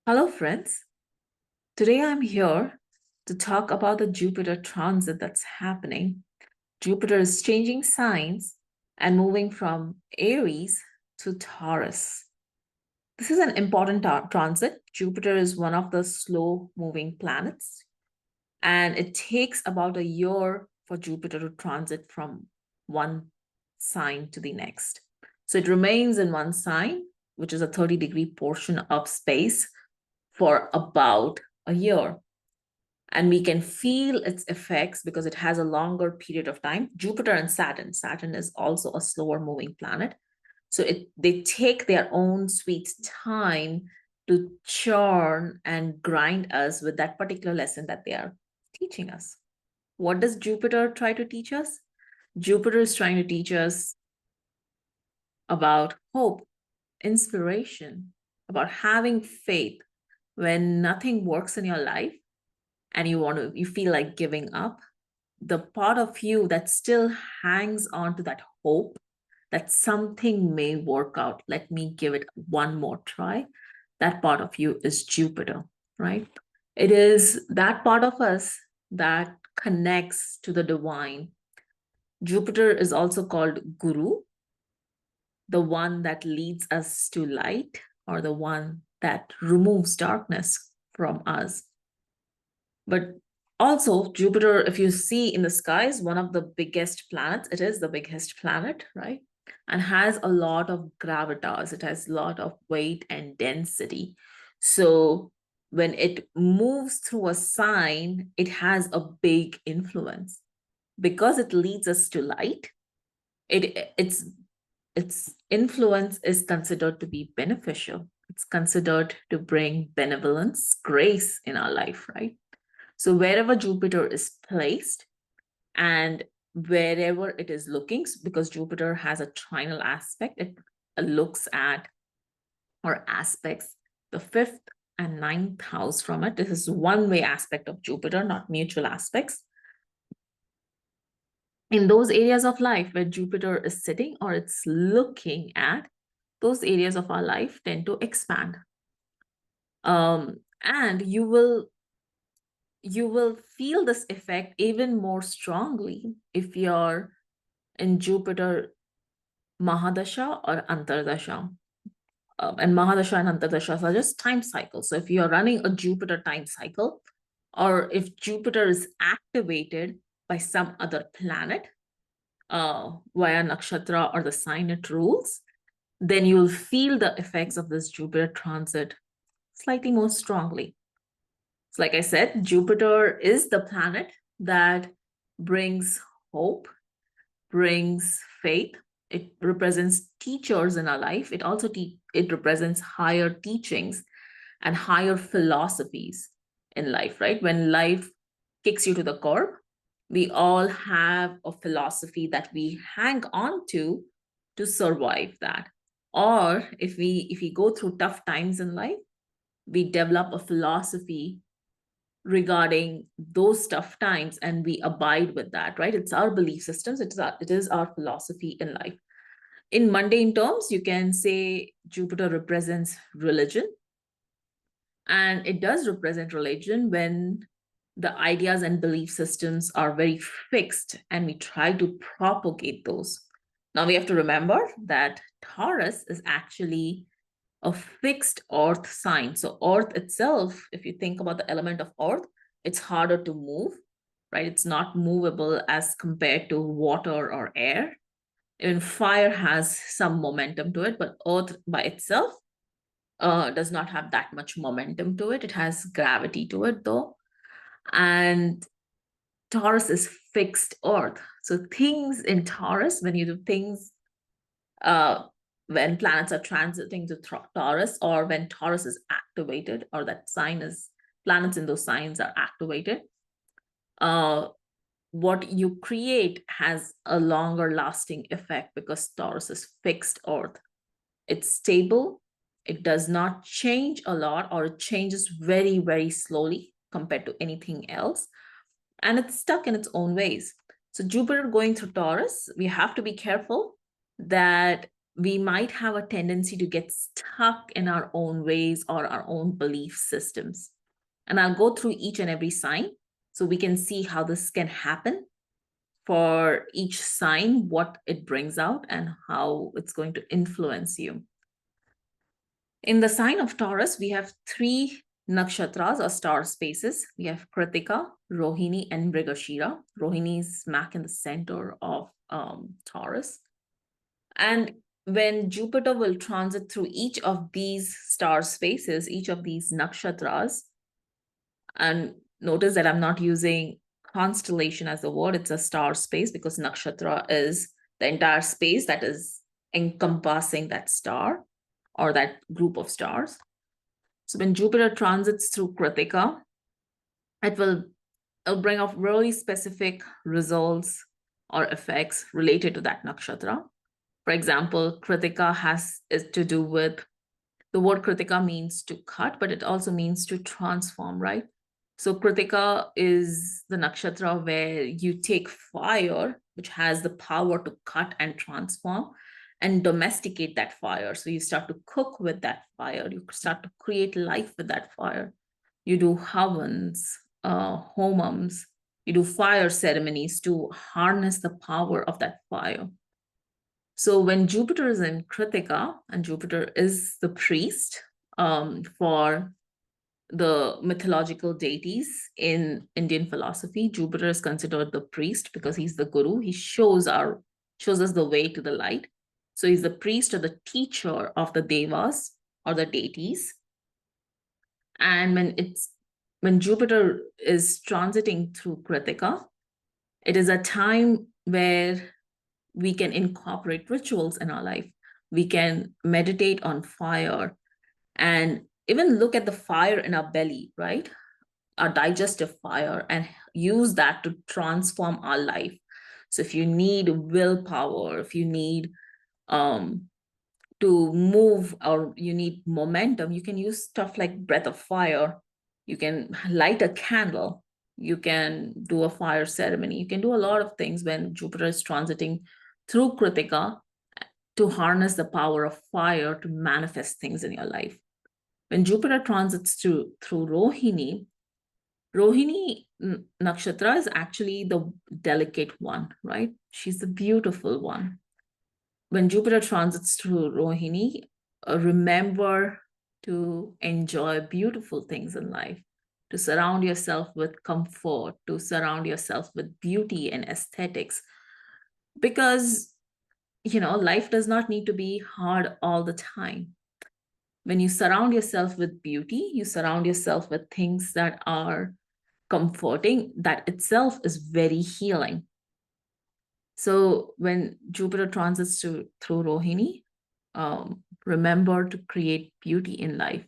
Hello, friends. Today I'm here to talk about the Jupiter transit that's happening. Jupiter is changing signs and moving from Aries to Taurus. This is an important transit. Jupiter is one of the slow moving planets, and it takes about a year for Jupiter to transit from one sign to the next. So it remains in one sign, which is a 30-degree portion of space, for about a year. And we can feel its effects because it has a longer period of time. Jupiter and Saturn is also a slower moving planet. So they take their own sweet time to churn and grind us with that particular lesson that they are teaching us. What does Jupiter try to teach us? Jupiter is trying to teach us about hope, inspiration, about having faith when nothing works in your life and you feel like giving up. The part of you that still hangs on to that hope that something may work out, let me give it one more try, that part of you is Jupiter, right? It is that part of us that connects to the divine. Jupiter is also called Guru, the one that leads us to light, or the one that removes darkness from us. But also, Jupiter, if you see in the sky, is one of the biggest planets. It is the biggest planet, right? And has a lot of gravitas. It has a lot of weight and density. So when it moves through a sign, it has a big influence. Because it leads us to light, its influence is considered to be beneficial. It's considered to bring benevolence, grace in our life, right? So wherever Jupiter is placed and wherever it is looking, because Jupiter has a trinal aspect, it looks at or aspects the fifth and ninth house from it. This is one-way aspect of Jupiter, not mutual aspects. In those areas of life where Jupiter is sitting or it's looking at, those areas of our life tend to expand. And you will feel this effect even more strongly if you're in Jupiter Mahadasha or Antardasha. And Mahadasha and Antardasha are just time cycles. So if you're running a Jupiter time cycle, or if Jupiter is activated by some other planet via nakshatra or the sign it rules, then you'll feel the effects of this Jupiter transit slightly more strongly. So like I said, Jupiter is the planet that brings hope, brings faith. It represents teachers in our life. It also it represents higher teachings and higher philosophies in life, right? When life kicks you to the curb, we all have a philosophy that we hang on to survive that. Or if we go through tough times in life, we develop a philosophy regarding those tough times and we abide with that, right? It's our belief systems, it is our philosophy in life. In mundane terms, you can say Jupiter represents religion, and it does represent religion when the ideas and belief systems are very fixed and we try to propagate those. Now we have to remember that Taurus is actually a fixed earth sign. So earth itself, if you think about the element of earth, it's harder to move, right? It's not movable as compared to water or air. Even fire has some momentum to it, but earth by itself does not have that much momentum to it. It has gravity to it though. And Taurus is fixed earth. So things in Taurus, when you do things when planets are transiting to Taurus, or when Taurus is activated, or that sign is, planets in those signs are activated, what you create has a longer lasting effect because Taurus is fixed earth. It's stable. It does not change a lot, or it changes very, very slowly compared to anything else. And it's stuck in its own ways. So Jupiter going through Taurus, we have to be careful that we might have a tendency to get stuck in our own ways or our own belief systems. And I'll go through each and every sign so we can see how this can happen for each sign, what it brings out and how it's going to influence you. In the sign of Taurus, we have 3 nakshatras or star spaces. We have Krittika, Rohini, and Mrigashira. Rohini is smack in the center of Taurus. And when Jupiter will transit through each of these star spaces, each of these nakshatras, and notice that I'm not using constellation as a word, it's a star space, because nakshatra is the entire space that is encompassing that star or that group of stars. So when Jupiter transits through Krittika, it'll bring up really specific results or effects related to that nakshatra. For example, Krittika is to do with, the word Krittika means to cut, but it also means to transform, right? So Krittika is the nakshatra where you take fire, which has the power to cut and transform, and domesticate that fire. So you start to cook with that fire. You start to create life with that fire. You do havans, homams. You do fire ceremonies to harness the power of that fire. So when Jupiter is in Krittika, and Jupiter is the priest for the mythological deities in Indian philosophy, Jupiter is considered the priest because he's the guru. He shows us the way to the light. So he's the priest or the teacher of the devas or the deities. And when Jupiter is transiting through Krittika, it is a time where we can incorporate rituals in our life. We can meditate on fire and even look at the fire in our belly, right? Our digestive fire, and use that to transform our life. So if you need willpower, if you need to move, or you need momentum, you can use stuff like breath of fire. You can light a candle. You can do a fire ceremony. You can do a lot of things when Jupiter is transiting through Krittika to harness the power of fire to manifest things in your life. When Jupiter transits through Rohini Nakshatra is actually the delicate one, right? She's the beautiful one. When Jupiter transits through Rohini, remember to enjoy beautiful things in life, to surround yourself with comfort, to surround yourself with beauty and aesthetics. Because, life does not need to be hard all the time. When you surround yourself with beauty, you surround yourself with things that are comforting, that itself is very healing. So when Jupiter transits through Rohini, remember to create beauty in life.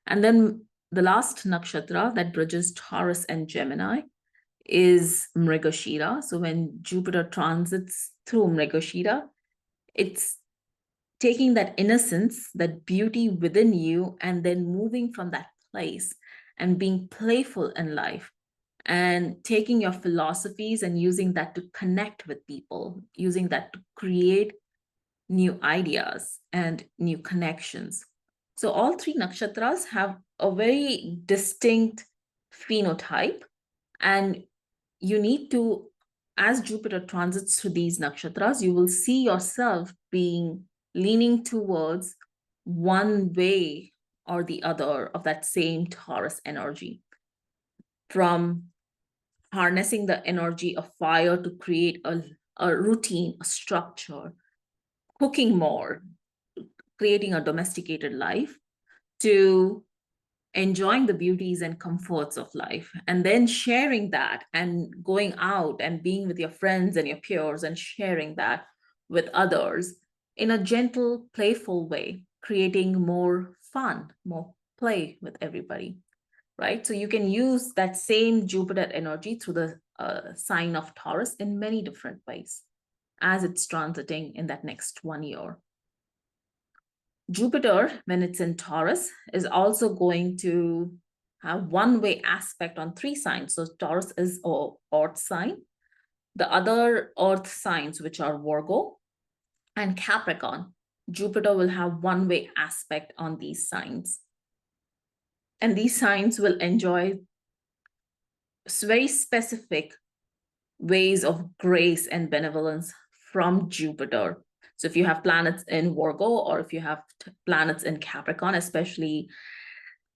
And then the last nakshatra that bridges Taurus and Gemini is Mrigashira. So when Jupiter transits through Mrigashira, it's taking that innocence, that beauty within you, and then moving from that place and being playful in life, and taking your philosophies and using that to connect with people, using that to create new ideas and new connections. So all 3 nakshatras have a very distinct phenotype, and you need to, as Jupiter transits through these nakshatras, you will see yourself leaning towards one way or the other of that same Taurus energy. From harnessing the energy of fire to create a routine, a structure, cooking more, creating a domesticated life, to enjoying the beauties and comforts of life, and then sharing that and going out and being with your friends and your peers and sharing that with others in a gentle, playful way, creating more fun, more play with everybody, right? So you can use that same Jupiter energy through the sign of Taurus in many different ways as it's transiting in that next 1 year. Jupiter, when it's in Taurus, is also going to have one-way aspect on 3 signs. So Taurus is an earth sign. The other earth signs, which are Virgo and Capricorn, Jupiter will have one-way aspect on these signs. And these signs will enjoy very specific ways of grace and benevolence from Jupiter. So if you have planets in Virgo, or if you have planets in Capricorn, especially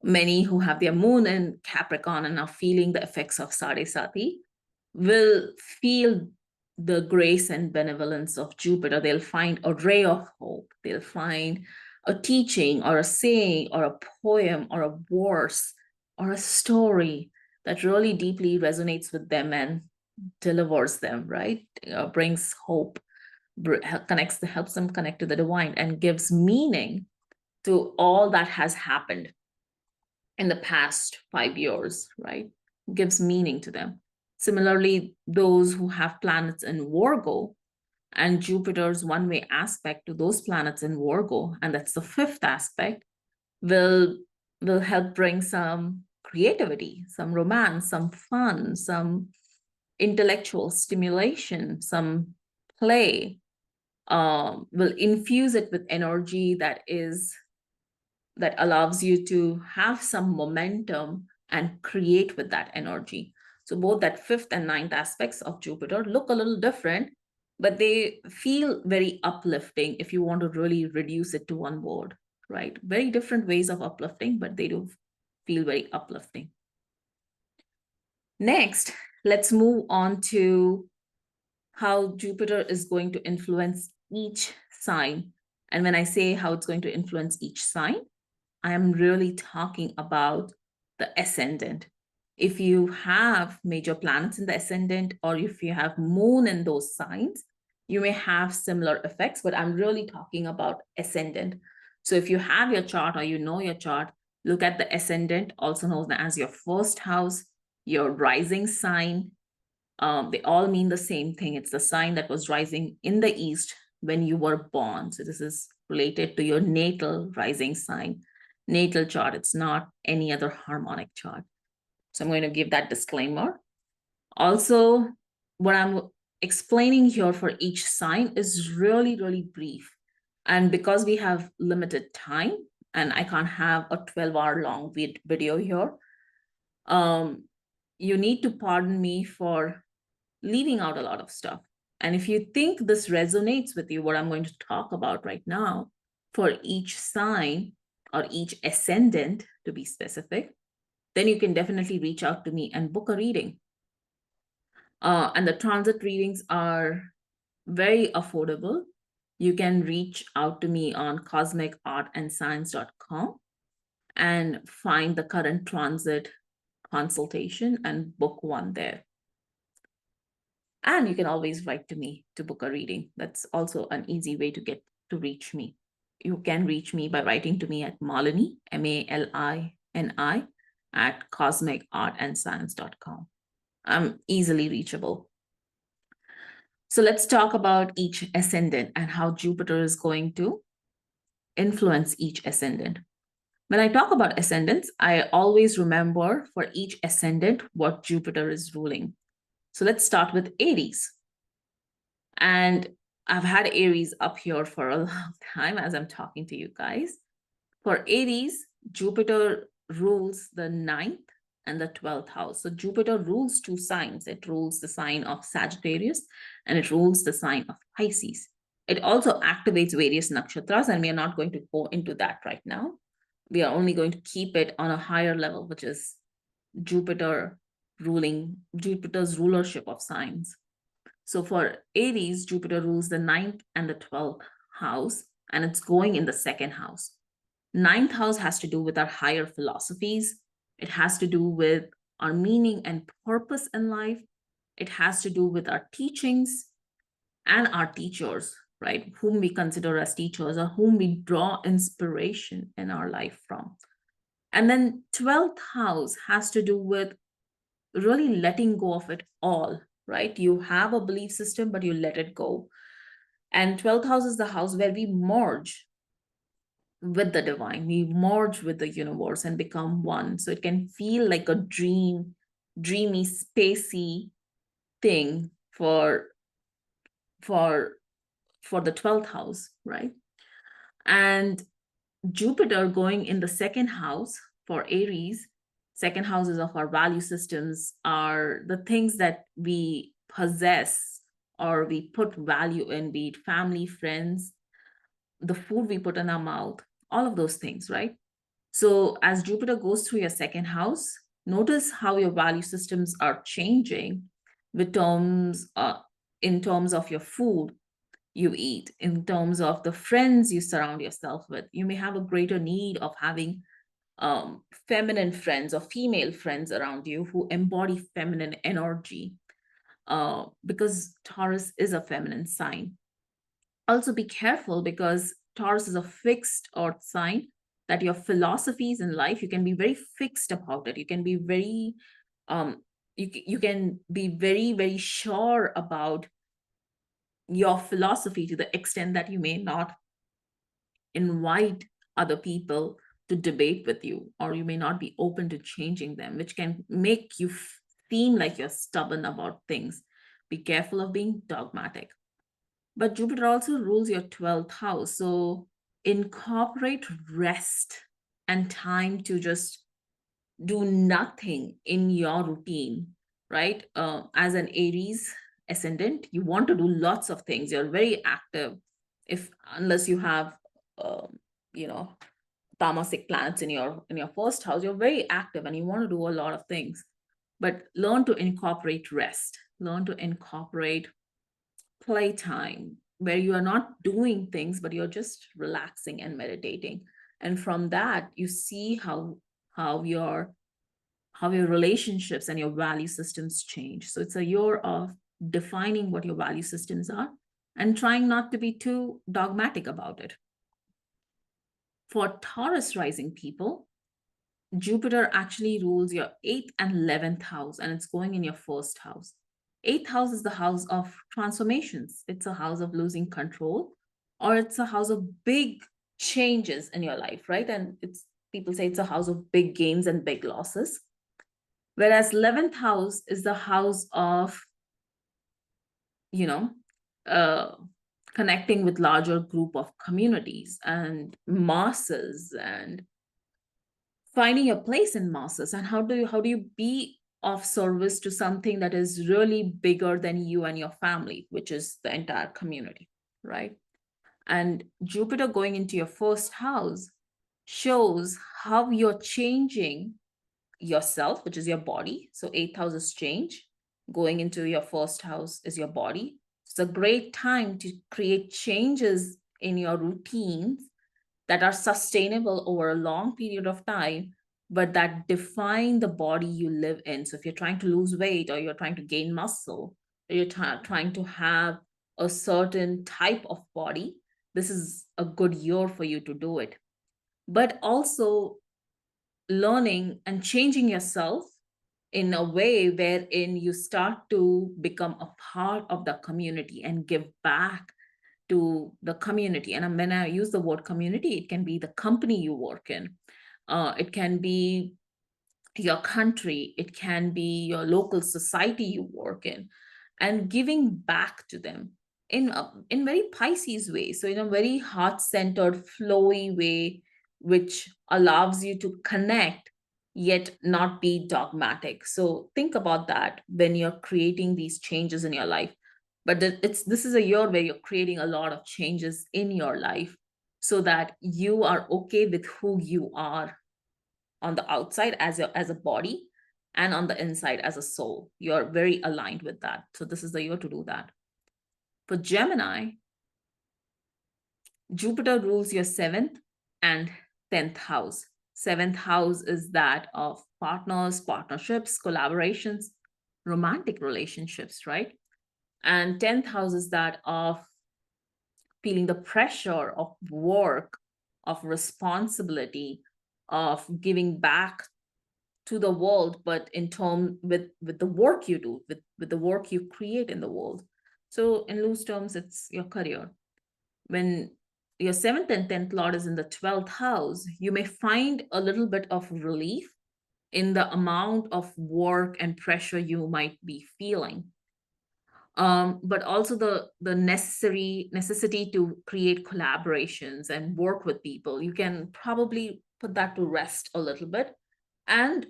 many who have their moon in Capricorn and are feeling the effects of Sade Sati, will feel the grace and benevolence of Jupiter. They'll find a ray of hope. They'll find a teaching or a saying or a poem or a verse or a story that really deeply resonates with them and delivers them, right? Brings hope, helps them connect to the divine and gives meaning to all that has happened in the past 5 years, right? Gives meaning to them. Similarly, those who have planets in Virgo and Jupiter's one-way aspect to those planets in Virgo, and that's the fifth aspect, will help bring some creativity, some romance, some fun, some intellectual stimulation, some play, will infuse it with energy that allows you to have some momentum and create with that energy. So both that fifth and ninth aspects of Jupiter look a little different, but they feel very uplifting if you want to really reduce it to one word, right? Very different ways of uplifting, but they do feel very uplifting. Next, let's move on to how Jupiter is going to influence each sign. And when I say how it's going to influence each sign, I am really talking about the ascendant. If you have major planets in the ascendant, or if you have moon in those signs, you may have similar effects, but I'm really talking about ascendant. So if you have your chart or you know your chart, look at the ascendant, also known as your first house, your rising sign. They all mean the same thing. It's the sign that was rising in the east when you were born. So this is related to your natal rising sign, natal chart. It's not any other harmonic chart. So I'm going to give that disclaimer. Also, what I'm explaining here for each sign is really, really brief. And because we have limited time and I can't have a 12-hour long video here, you need to pardon me for leaving out a lot of stuff. And if you think this resonates with you, what I'm going to talk about right now, for each sign or each ascendant to be specific, then you can definitely reach out to me and book a reading. And the transit readings are very affordable. You can reach out to me on cosmicartandscience.com and find the current transit consultation and book one there. And you can always write to me to book a reading. That's also an easy way to get to reach me. You can reach me by writing to me at Malini, MALINI, at cosmicartandscience.com. I'm easily reachable. So let's talk about each ascendant and how Jupiter is going to influence each ascendant. When I talk about ascendants, I always remember for each ascendant what Jupiter is ruling. So let's start with Aries. And I've had Aries up here for a long time as I'm talking to you guys. For Aries, Jupiter rules the 9th and the 12th house. So Jupiter rules two signs. It rules the sign of Sagittarius and it rules the sign of Pisces. It also activates various nakshatras, and we are not going to go into that right now. We are only going to keep it on a higher level, which is Jupiter's rulership of signs. So for Aries, Jupiter rules the 9th and the 12th house, and it's going in the second house. 9th house has to do with our higher philosophies. It has to do with our meaning and purpose in life. It has to do with our teachings and our teachers, right? Whom we consider as teachers or whom we draw inspiration in our life from. And then 12th house has to do with really letting go of it all, right? You have a belief system, but you let it go. And 12th house is the house where we merge with the divine. We merge with the universe and become one. So it can feel like a dreamy, spacey thing for the 12th house, right? And Jupiter going in the second house for Aries, second houses of our value systems are the things that we possess or we put value in, be it family, friends, the food we put in our mouth, all of those things, right? So as Jupiter goes through your second house, notice how your value systems are changing with in terms of your food you eat, in terms of the friends you surround yourself with. You may have a greater need of having feminine friends or female friends around you who embody feminine energy, because Taurus is a feminine sign. Also, be careful because Taurus is a fixed earth sign, that your philosophies in life, you can be very fixed about it. You can be very, you can be very, very sure about your philosophy to the extent that you may not invite other people to debate with you, or you may not be open to changing them, which can make you seem like you're stubborn about things. Be careful of being dogmatic. But Jupiter also rules your 12th house. So incorporate rest and time to just do nothing in your routine, right? As an Aries ascendant, you want to do lots of things. You're very active. If unless you have, you know, tamasic planets in your first house, you're very active and you want to do a lot of things. But learn to incorporate rest. Learn to incorporate playtime where you are not doing things, but you're just relaxing and meditating. And from that, you see how your how your relationships and your value systems change. So it's a year of defining what your value systems are and trying not to be too dogmatic about it. For Taurus rising people, Jupiter actually rules your 8th and 11th house, and it's going in your first house. 8th house is the house of transformations. It's a house of losing control, or it's a house of big changes in your life, right? And it's people say it's a house of big gains and big losses. Whereas 11th house is the house of, you know, uh, connecting with larger group of communities and masses and finding your place in masses. And how do you be of service to something that is really bigger than you and your family, which is the entire community, right? And Jupiter going into your first house shows how you're changing yourself, which is your body. So 8th house is change. Going into your first house is your body. It's a great time to create changes in your routines that are sustainable over a long period of time, but that define the body you live in. So if you're trying to lose weight, or you're trying to gain muscle, or you're trying to have a certain type of body, this is a good year for you to do it. But also learning and changing yourself in a way wherein you start to become a part of the community and give back to the community. And when I use the word community, it can be the company you work in, it can be your country, it can be your local society you work in, and giving back to them in very Pisces way. So in a very heart-centered, flowy way, which allows you to connect yet not be dogmatic. So think about that when you're creating these changes in your life. But this is a year where you're creating a lot of changes in your life so that you are okay with who you are on the outside as a body, and on the inside as a soul. You're very aligned with that. So this is the year to do that. For Gemini, Jupiter rules your 7th and 10th house. 7th house is that of partners, partnerships, collaborations, romantic relationships, right? And 10th house is that of feeling the pressure of work, of responsibility, of giving back to the world, but in term with the work you do, with the work you create in the world. So in loose terms, it's your career. When your 7th and 10th lord is in the 12th house, you may find a little bit of relief in the amount of work and pressure you might be feeling. but also the necessity to create collaborations and work with people. You can probably put that to rest a little bit, and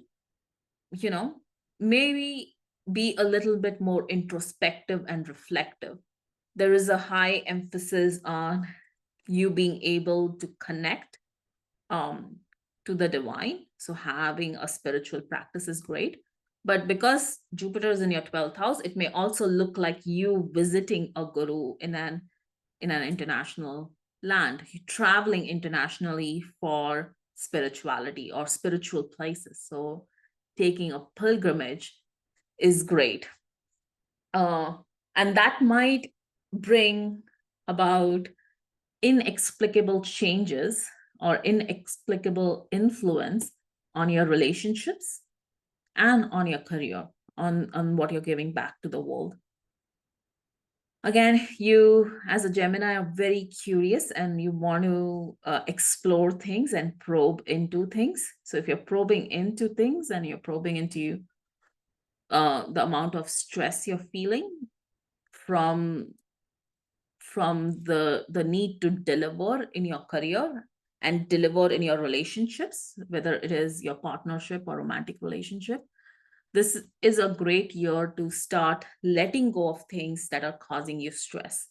maybe be a little bit more introspective and reflective. There is a high emphasis on you being able to connect um, to the divine. So having a spiritual practice is great. But because Jupiter is in your 12th house, it may also look like you visiting a guru in an international land, you traveling internationally for spirituality or spiritual places. So taking a pilgrimage is great. And that might bring about inexplicable changes or inexplicable influence on your relationships and on your career, on what you're giving back to the world. Again, you as a Gemini are very curious and you want to explore things and probe into things. So if you're probing into things and you're probing into the amount of stress you're feeling from the need to deliver in your career and deliver in your relationships, whether it is your partnership or romantic relationship, this is a great year to start letting go of things that are causing you stress,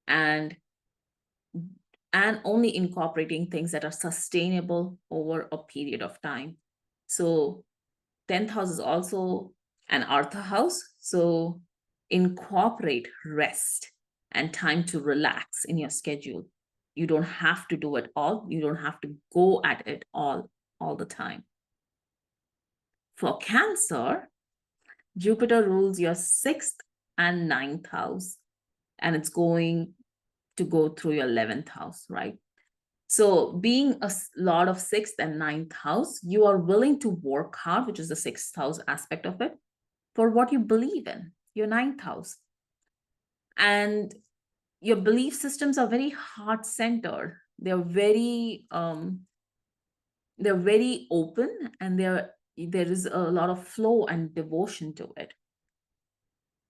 and only incorporating things that are sustainable over a period of time. So 10th house is also an Artha house. So incorporate rest and time to relax in your schedule. You don't have to do it all. You don't have to go at it all the time. For Cancer, Jupiter rules your 6th and 9th house, and it's going to go through your 11th house, right? So being a lot of 6th and 9th house, you are willing to work hard, which is the 6th house aspect of it, for what you believe in, your 9th house. And your belief systems are very heart-centered. They're very open, and there is a lot of flow and devotion to it.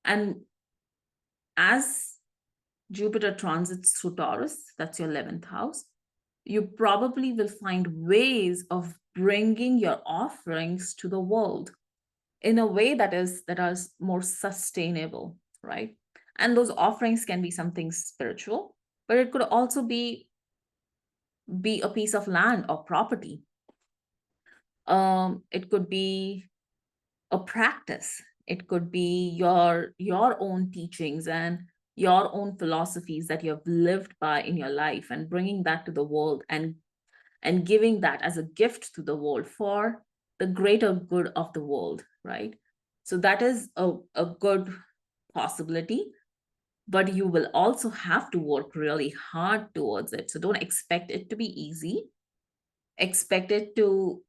And as Jupiter transits through Taurus, that's your 11th house, you probably will find ways of bringing your offerings to the world in a way that is more sustainable, right? And those offerings can be something spiritual, but it could also be a piece of land or property. It could be a practice. It could be your own teachings and your own philosophies that you have lived by in your life, and bringing that to the world and giving that as a gift to the world for the greater good of the world, right? So that is a good possibility, but you will also have to work really hard towards it. So don't expect it to be easy. Expect to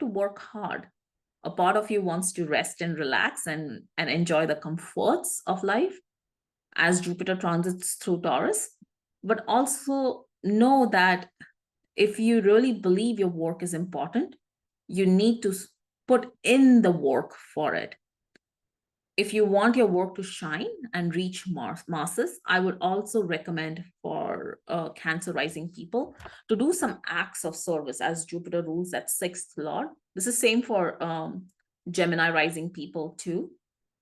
work hard. A part of you wants to rest and relax and enjoy the comforts of life as Jupiter transits through Taurus, but also know that if you really believe your work is important, you need to put in the work for it. If you want your work to shine and reach masses, I would also recommend for Cancer rising people to do some acts of service, as Jupiter rules that 6th lord. This is same for Gemini rising people too,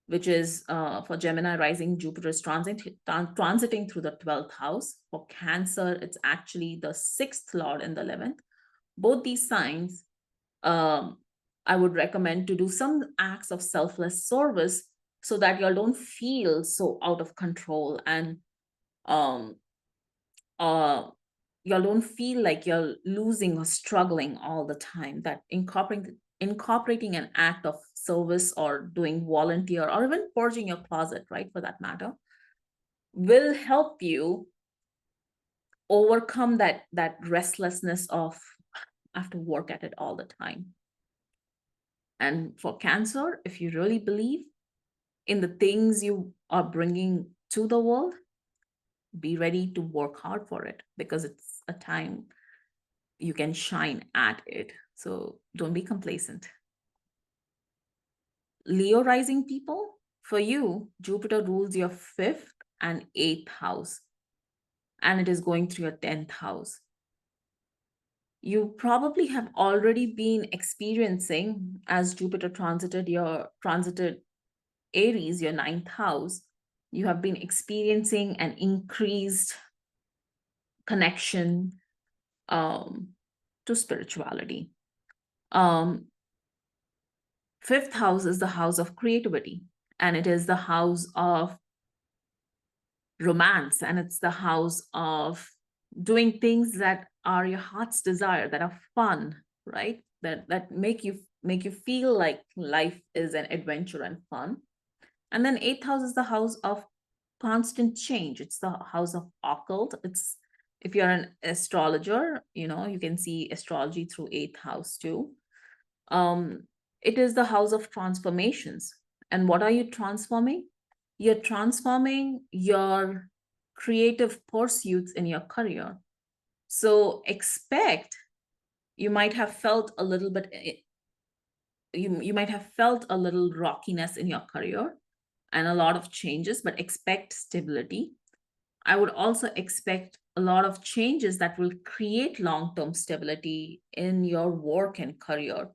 which is for Gemini rising, Jupiter is transiting through the 12th house. For Cancer, it's actually the 6th lord and the 11th. Both these signs, I would recommend to do some acts of selfless service so that you don't feel so out of control, and you don't feel like you're losing or struggling all the time. That incorporating an act of service or doing volunteer or even purging your closet, right, for that matter, will help you overcome that restlessness of I have to work at it all the time. And for Cancer, if you really believe in the things you are bringing to the world, be ready to work hard for it, because it's a time you can shine at it. So don't be complacent. Leo rising people, For you, Jupiter rules your 5th and 8th house, and it is going through your 10th house. You probably have already been experiencing, as Jupiter transited Aries, your 9th house, you have been experiencing an increased connection to spirituality. 5th house is the house of creativity, and it is the house of romance, and it's the house of doing things that are your heart's desire, that are fun, right? That make you feel like life is an adventure and fun. And then 8th house is the house of constant change. It's the house of occult. It's, if you're an astrologer, you can see astrology through 8th house too. It is the house of transformations. And what are you transforming? You're transforming your creative pursuits in your career. So expect, you might have felt a little bit, you might have felt a little rockiness in your career and a lot of changes, but expect stability. I would also expect a lot of changes that will create long-term stability in your work and career.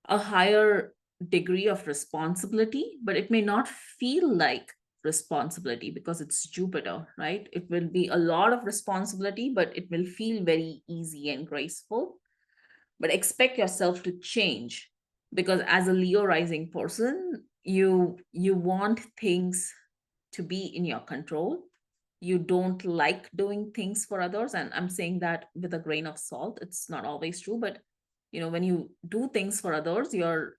A higher degree of responsibility, but it may not feel like responsibility because it's Jupiter, right? It will be a lot of responsibility, but it will feel very easy and graceful. But expect yourself to change, because as a Leo rising person, you want things to be in your control. You don't like doing things for others, and I'm saying that with a grain of salt. It's not always true, but when you do things for others, or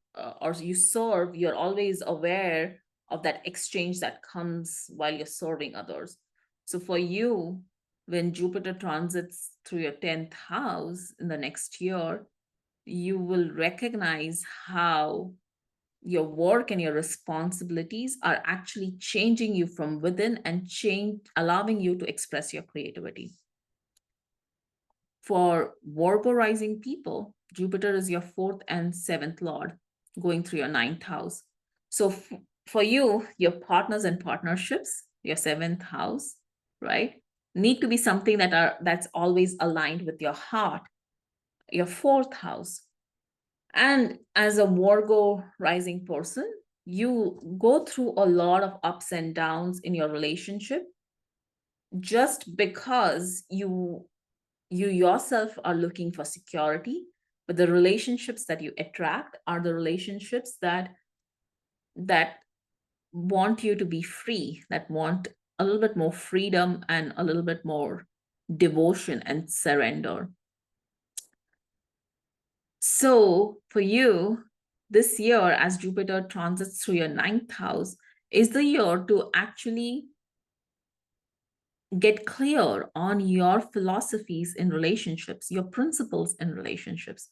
you serve, you're always aware of that exchange that comes while you're serving others. So for you, when Jupiter transits through your 10th house in the next year, you will recognize how your work and your responsibilities are actually changing you from within and allowing you to express your creativity. For Virgo rising people, Jupiter is your 4th and 7th lord, going through your 9th house. So for you, your partners and partnerships, your 7th house, right, need to be something that's always aligned with your heart, your 4th house. And as a Virgo rising person, you go through a lot of ups and downs in your relationship, just because you yourself are looking for security, but the relationships that you attract are the relationships that want you to be free, that want a little bit more freedom and a little bit more devotion and surrender. So for you, this year, as Jupiter transits through your 9th house, is the year to actually get clear on your philosophies in relationships, your principles in relationships.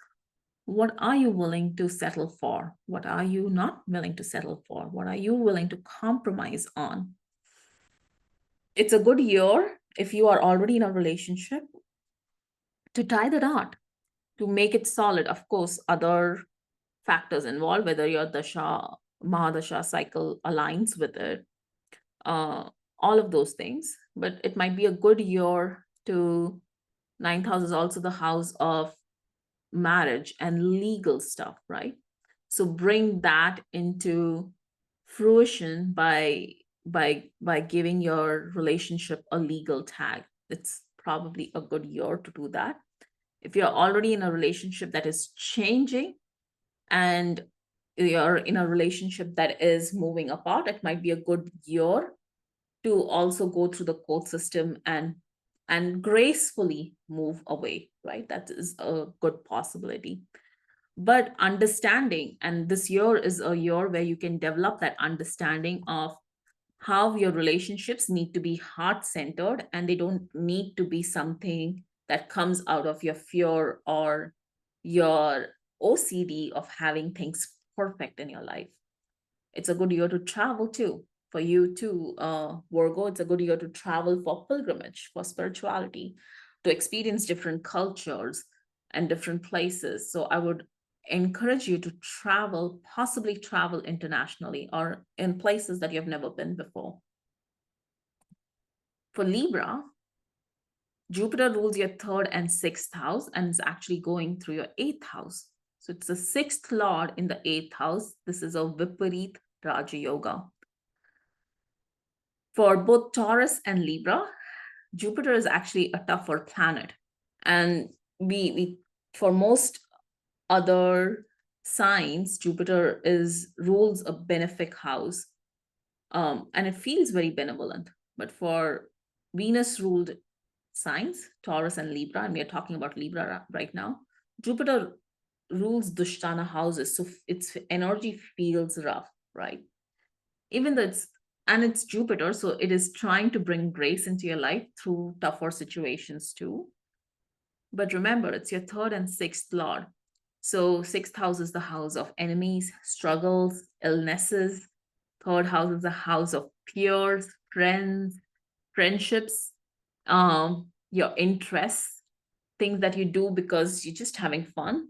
What are you willing to settle for? What are you not willing to settle for? What are you willing to compromise on? It's a good year, if you are already in a relationship, to tie the knot, to make it solid. Of course, other factors involved, whether your Dasha, Mahadasha cycle aligns with it, all of those things. But it might be a good year to, 9th house is also the house of marriage and legal stuff, right? So bring that into fruition by giving your relationship a legal tag. It's probably a good year to do that. If you're already in a relationship that is changing and you're in a relationship that is moving apart, it might be a good year to also go through the court system and gracefully move away, right? That is a good possibility. But understanding, and this year is a year where you can develop that understanding of how your relationships need to be heart-centered, and they don't need to be something that comes out of your fear or your OCD of having things perfect in your life. It's a good year to travel too. For you too, Virgo, it's a good year to travel for pilgrimage, for spirituality, to experience different cultures and different places. So I would encourage you to travel, possibly travel internationally or in places that you've never been before. For Libra, Jupiter rules your third and sixth house and is actually going through your eighth house. So it's the sixth lord in the eighth house. This is a Viparit Raja Yoga. For both Taurus and Libra, Jupiter is actually a tougher planet. And we for most other signs, Jupiter rules a benefic house. And it feels very benevolent. But for Venus ruled signs, Taurus and Libra, and we are talking about Libra right now, Jupiter rules Dushtana houses. So its energy feels rough, right? Even though it's Jupiter, so it is trying to bring grace into your life through tougher situations too. But remember, it's your third and sixth lord. So sixth house is the house of enemies, struggles, illnesses. Third house is the house of peers, friends, friendships, your interests, things that you do because you're just having fun.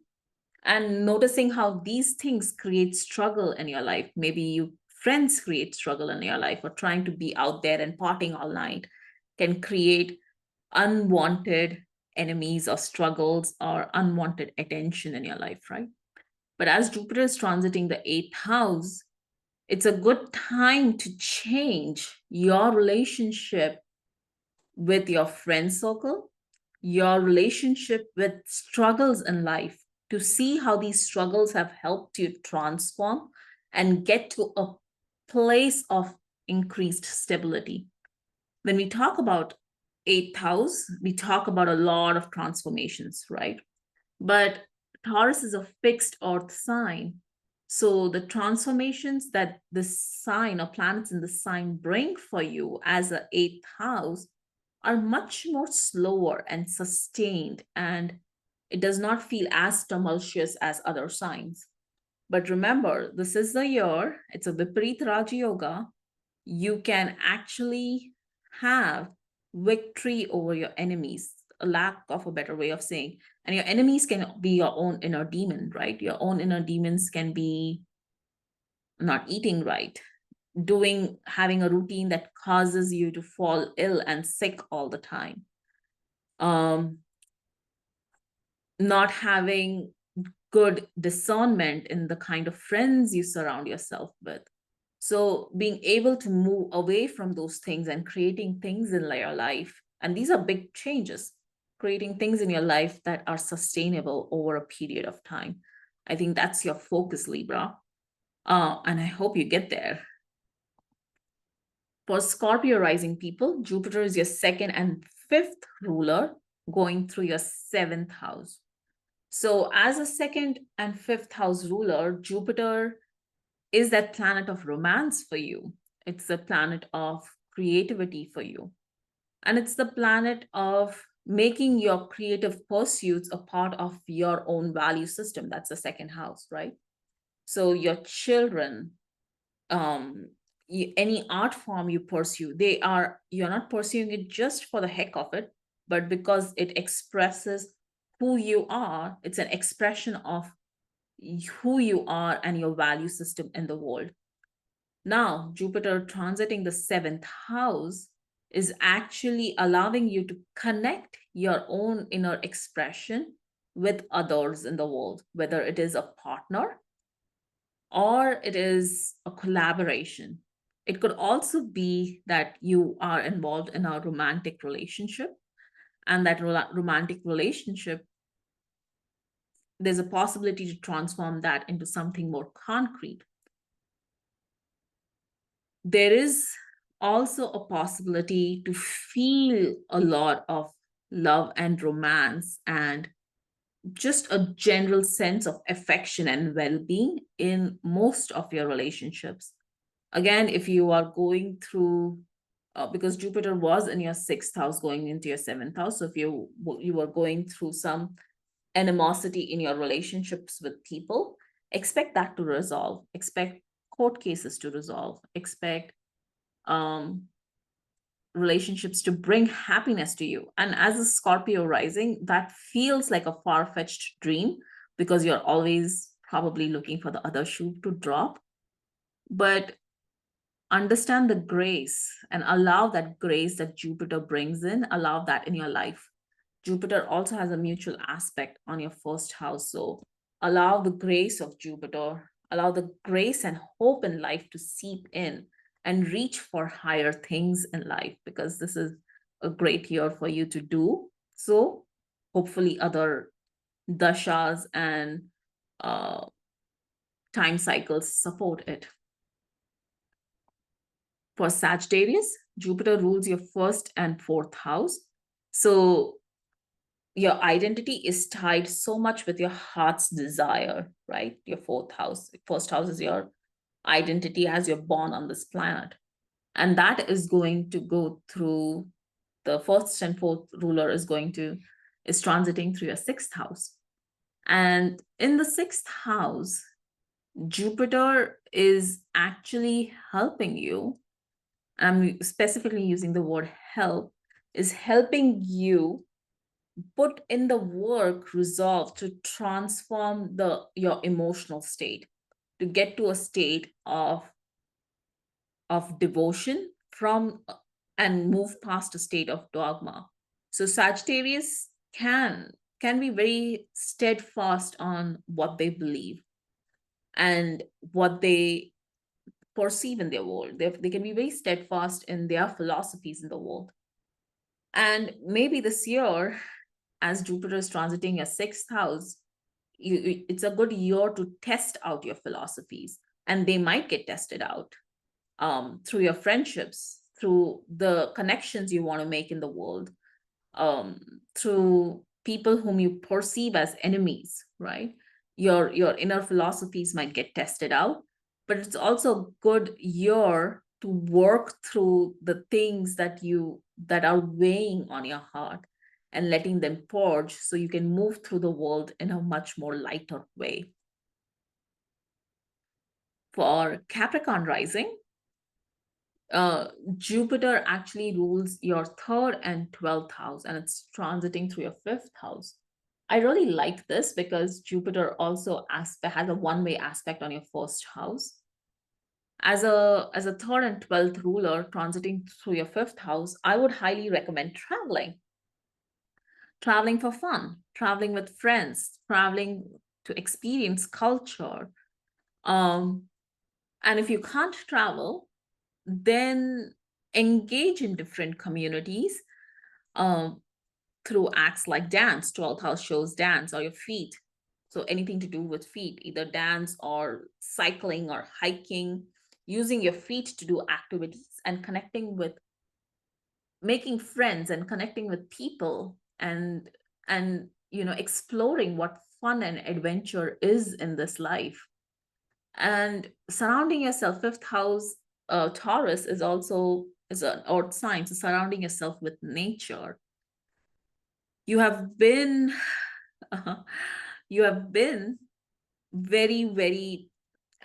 And noticing how these things create struggle in your life. Maybe you friends create struggle in your life, or trying to be out there and partying all night can create unwanted enemies or struggles or unwanted attention in your life, right? But as Jupiter is transiting the eighth house, it's a good time to change your relationship with your friend circle, your relationship with struggles in life, to see how these struggles have helped you transform and get to a place of increased stability. When we talk about eighth house, we talk about a lot of transformations, right? But Taurus is a fixed earth sign. So the transformations that the sign or planets in the sign bring for you as a eighth house are much more slower and sustained, and it does not feel as tumultuous as other signs. But remember, this is the year, it's a Viparit Raja Yoga. You can actually have victory over your enemies, a lack of a better way of saying. And your enemies can be your own inner demon, right? Your own inner demons can be not eating right, having a routine that causes you to fall ill and sick all the time, not having good discernment in the kind of friends you surround yourself with. So being able to move away from those things and creating things in your life, and these are big changes, creating things in your life that are sustainable over a period of time. I think that's your focus, Libra. And I hope you get there. For Scorpio rising people, Jupiter is your second and fifth ruler going through your seventh house. So as a second and fifth house ruler, Jupiter is that planet of romance for you. It's the planet of creativity for you. And it's the planet of making your creative pursuits a part of your own value system. That's the second house, right? So your children, any art form you pursue, you're not pursuing it just for the heck of it, but because it expresses who you are. It's an expression of who you are and your value system in the world. Now, Jupiter transiting the seventh house is actually allowing you to connect your own inner expression with others in the world, whether it is a partner or it is a collaboration. It could also be that you are involved in a romantic relationship, and that romantic relationship, there's a possibility to transform that into something more concrete. There is also a possibility to feel a lot of love and romance and just a general sense of affection and well-being in most of your relationships. Again, if you are going through, because Jupiter was in your sixth house going into your seventh house, so if you were going through some animosity in your relationships with people, expect that to resolve. Expect court cases to resolve. Expect relationships to bring happiness to you. And as a Scorpio rising, that feels like a far-fetched dream, because you're always probably looking for the other shoe to drop. But understand the grace and allow that grace that Jupiter brings in, allow that in your life. Jupiter also has a mutual aspect on your first house. So allow the grace of Jupiter, allow the grace and hope in life to seep in and reach for higher things in life, because this is a great year for you to do. So hopefully other dashas and time cycles support it. For Sagittarius, Jupiter rules your first and fourth house. So your identity is tied so much with your heart's desire, right? Your fourth house. First house is your identity as you're born on this planet. And that is going to go through the first and fourth ruler is transiting through your sixth house. And in the sixth house, Jupiter is actually helping you. I'm specifically using the word help, is helping you put in the work, resolve to transform your emotional state, to get to a state of devotion from and move past a state of dogma. So Sagittarius can be very steadfast on what they believe and what they perceive in their world. They can be very steadfast in their philosophies in the world. And maybe this year, as Jupiter is transiting your sixth house, it's a good year to test out your philosophies, and they might get tested out through your friendships, through the connections you want to make in the world, through people whom you perceive as enemies, right? Your inner philosophies might get tested out, but it's also a good year to work through the things that are weighing on your heart and letting them purge so you can move through the world in a much more lighter way. For Capricorn rising, Jupiter actually rules your third and 12th house, and it's transiting through your fifth house. I really like this because Jupiter also has a one-way aspect on your first house. As a third and 12th ruler transiting through your fifth house, I would highly recommend traveling. Traveling for fun, traveling with friends, traveling to experience culture. And if you can't travel, then engage in different communities through acts like dance. 12th house shows dance, or your feet. So anything to do with feet, either dance or cycling or hiking, using your feet to do activities and making friends and connecting with people, and exploring what fun and adventure is in this life. And surrounding yourself, fifth house, Taurus is an earth sign, so surrounding yourself with nature. You have been very, very,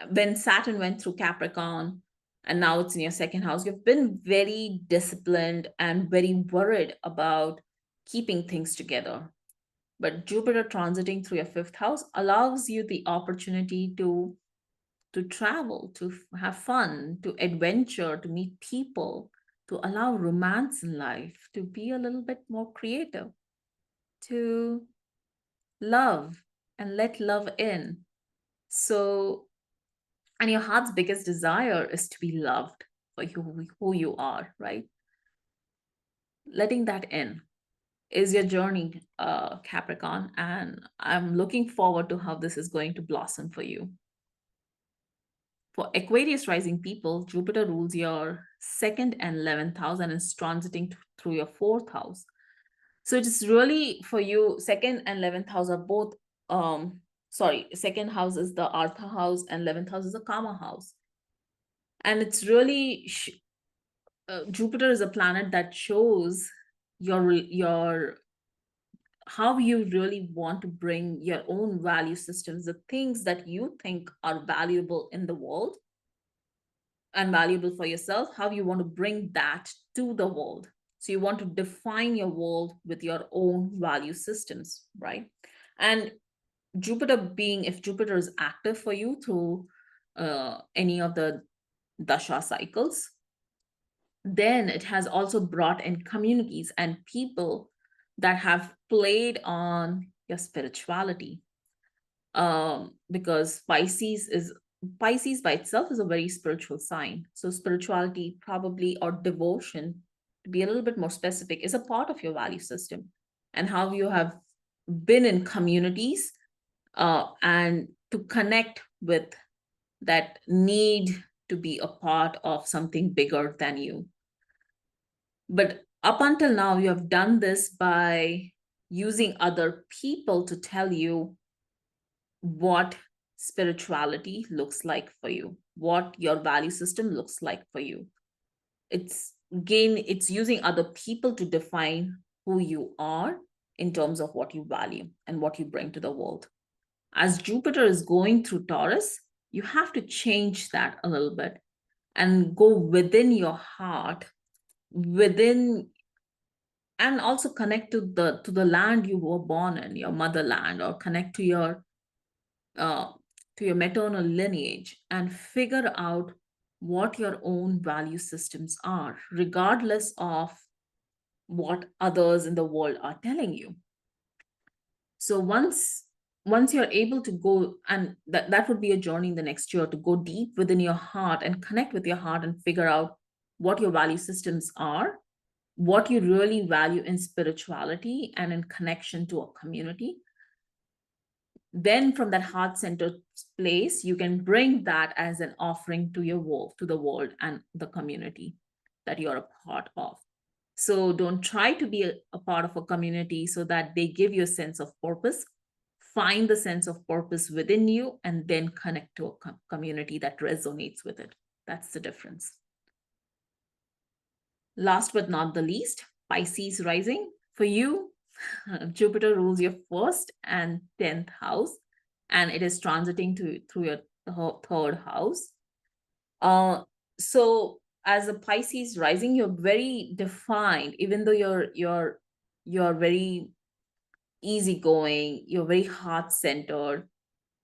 when Saturn went through Capricorn and now it's in your second house, you've been very disciplined and very worried about keeping things together. But Jupiter transiting through your fifth house allows you the opportunity to travel, to have fun, to adventure, to meet people, to allow romance in life, to be a little bit more creative, to love and let love in. So, and your heart's biggest desire is to be loved for who you are, right? Letting that in is your journey, Capricorn, and I'm looking forward to how this is going to blossom for you. For Aquarius rising people, Jupiter rules your second and 11th house and is transiting through your fourth house. So it is really for you, second and 11th house are both, second house is the Artha house and 11th house is the Kama house. And it's really, Jupiter is a planet that shows your how you really want to bring your own value systems, the things that you think are valuable in the world and valuable for yourself, how you want to bring that to the world. So you want to define your world with your own value systems, right? And if Jupiter is active for you through any of the dasha cycles, then it has also brought in communities and people that have played on your spirituality. Because Pisces by itself is a very spiritual sign. So spirituality probably, or devotion, to be a little bit more specific, is a part of your value system, and how you have been in communities and to connect with that need to be a part of something bigger than you. But up until now, you have done this by using other people to tell you what spirituality looks like for you, what your value system looks like for you. It's using other people to define who you are in terms of what you value and what you bring to the world. As Jupiter is going through Taurus, you have to change that a little bit and go within your heart, within, and also connect to the land you were born in, your motherland, or connect uh, to your maternal lineage, and figure out what your own value systems are, regardless of what others in the world are telling you. So once you're able to go, and that would be a journey in the next year, to go deep within your heart and connect with your heart and figure out what your value systems are, what you really value in spirituality and in connection to a community. Then from that heart centered place, you can bring that as an offering to your world, to the world and the community that you're a part of. So don't try to be a part of a community so that they give you a sense of purpose. Find the sense of purpose within you and then connect to a community that resonates with it. That's the difference. Last but not the least, Pisces rising. For you, Jupiter rules your first and 10th house, and it is transiting through your third house. So as a Pisces rising, you're very defined, even though you're very easygoing, you're very heart-centered,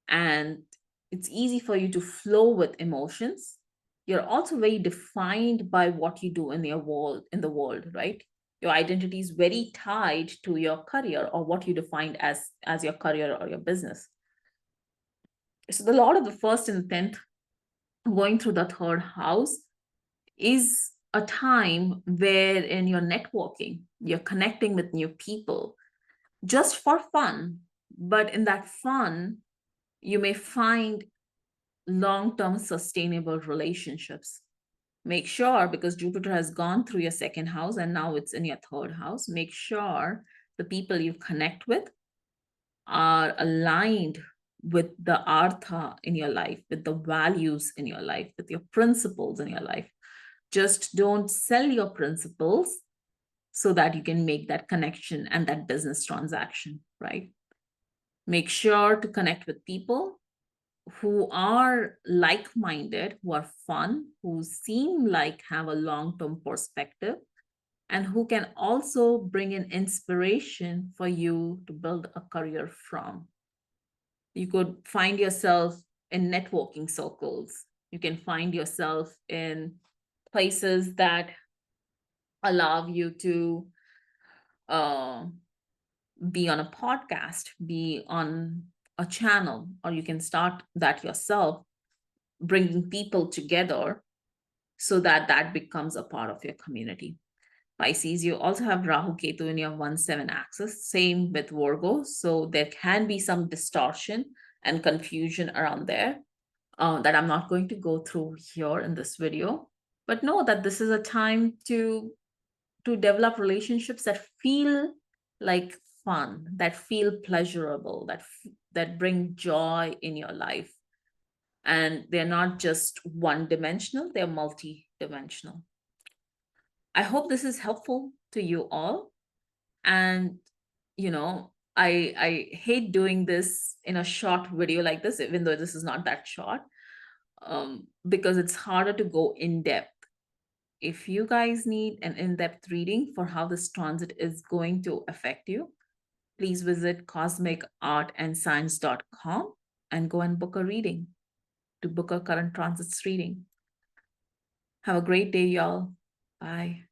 and it's easy for you to flow with emotions. You're also very defined by what you do in the world, right? Your identity is very tied to your career, or what you defined as your career or your business. So the Lord of the first and 10th going through the third house is a time where in your networking, you're connecting with new people just for fun. But in that fun, you may find long-term sustainable relationships. Make sure, because Jupiter has gone through your second house and now it's in your third house, make sure the people you connect with are aligned with the artha in your life, with the values in your life, with your principles in your life. Just don't sell your principles so that you can make that connection and that business transaction, right? Make sure to connect with people who are like-minded, who are fun, who seem like have a long-term perspective, and who can also bring in inspiration for you to build a career from. You could find yourself in networking circles. You can find yourself in places that allow you to be on a podcast, be on a channel, or you can start that yourself, bringing people together so that that becomes a part of your community. Pisces, you also have Rahu Ketu in your 1-7 axis, same with Virgo. So there can be some distortion and confusion around there that I'm not going to go through here in this video. But know that this is a time to develop relationships that feel like fun, that feel pleasurable, that bring joy in your life. And they're not just one-dimensional, they're multi-dimensional. I hope this is helpful to you all. And, I hate doing this in a short video like this, even though this is not that short, because it's harder to go in depth. If you guys need an in-depth reading for how this transit is going to affect you, please visit cosmicartandscience.com and go and book a reading, to book a current transits reading. Have a great day, y'all. Bye.